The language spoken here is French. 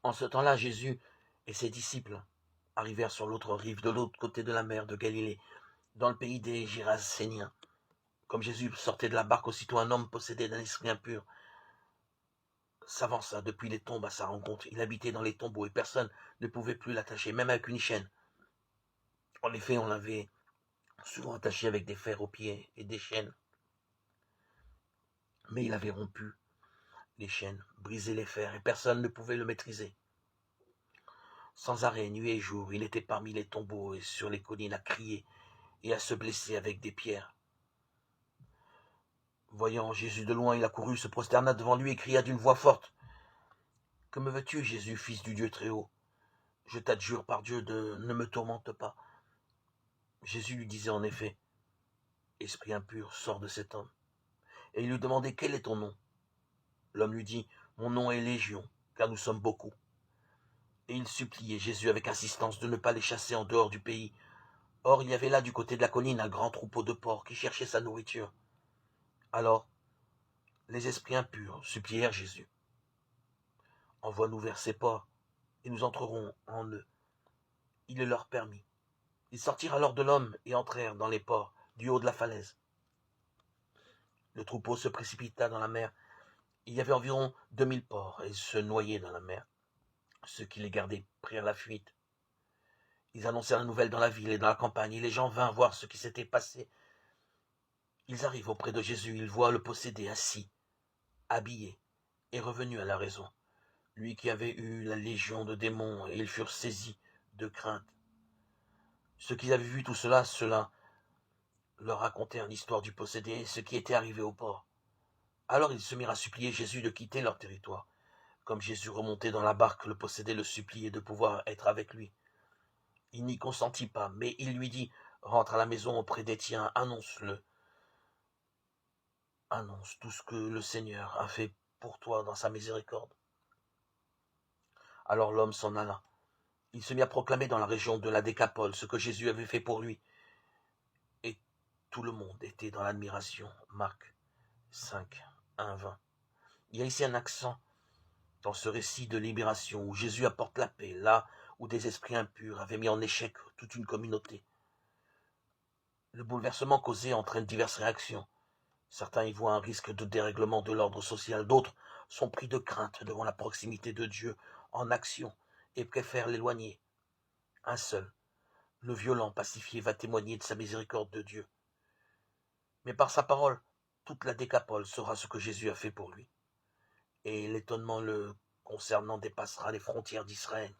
En ce temps-là, Jésus et ses disciples arrivèrent sur l'autre rive, de l'autre côté de la mer de Galilée, dans le pays des Géraséniens. Comme Jésus sortait de la barque, aussitôt un homme possédé d'un esprit impur s'avança depuis les tombes à sa rencontre. Il habitait dans les tombeaux et personne ne pouvait plus l'attacher, même avec une chaîne. En effet, on l'avait souvent attaché avec des fers aux pieds et des chaînes. Mais il avait rompu les chaînes, brisé les fers, et personne ne pouvait le maîtriser. Sans arrêt, nuit et jour, il était parmi les tombeaux et sur les collines à crier et à se blesser avec des pierres. Voyant Jésus de loin, il accourut, se prosterna devant lui et cria d'une voix forte: « Que me veux-tu, Jésus, fils du Dieu très haut? Je t'adjure par Dieu ne me tourmente pas. » Jésus lui disait en effet: « Esprit impur, sors de cet homme. » Et il lui demandait: « Quel est ton nom? » L'homme lui dit: « Mon nom est Légion, car nous sommes beaucoup. » Et il suppliait Jésus avec insistance de ne pas les chasser en dehors du pays. Or, il y avait là, du côté de la colline, un grand troupeau de porcs qui cherchait sa nourriture. Alors, les esprits impurs supplièrent Jésus: « Envoie-nous vers ces porcs, et nous entrerons en eux. » Il le leur permit. Ils sortirent alors de l'homme et entrèrent dans les porcs, du haut de la falaise. Le troupeau se précipita dans la mer. Il y avait environ 2000 porcs, et ils se noyaient dans la mer. Ceux qui les gardaient prirent la fuite. Ils annoncèrent la nouvelle dans la ville et dans la campagne, et les gens vinrent voir ce qui s'était passé. Ils arrivent auprès de Jésus, ils voient le possédé assis, habillé, et revenu à la raison. Lui qui avait eu la légion de démons, et ils furent saisis de crainte. Ceux qui avaient vu tout cela leur racontèrent l'histoire du possédé et ce qui était arrivé au porc. Alors ils se mirent à supplier Jésus de quitter leur territoire. Comme Jésus remontait dans la barque, le possédé le suppliait de pouvoir être avec lui. Il n'y consentit pas, mais il lui dit: « Rentre à la maison auprès des tiens, annonce-le. Annonce tout ce que le Seigneur a fait pour toi dans sa miséricorde. » Alors l'homme s'en alla. Il se mit à proclamer dans la région de la Décapole ce que Jésus avait fait pour lui. Et tout le monde était dans l'admiration. Marc 5, 1, 20. Il y a ici un accent dans ce récit de libération où Jésus apporte la paix, là où des esprits impurs avaient mis en échec toute une communauté. Le bouleversement causé entraîne diverses réactions. Certains y voient un risque de dérèglement de l'ordre social, d'autres sont pris de crainte devant la proximité de Dieu en action et préfèrent l'éloigner. Un seul, le violent pacifié, va témoigner de sa miséricorde de Dieu. Mais par sa parole, toute la Décapole saura ce que Jésus a fait pour lui. Et l'étonnement le concernant dépassera les frontières d'Israël.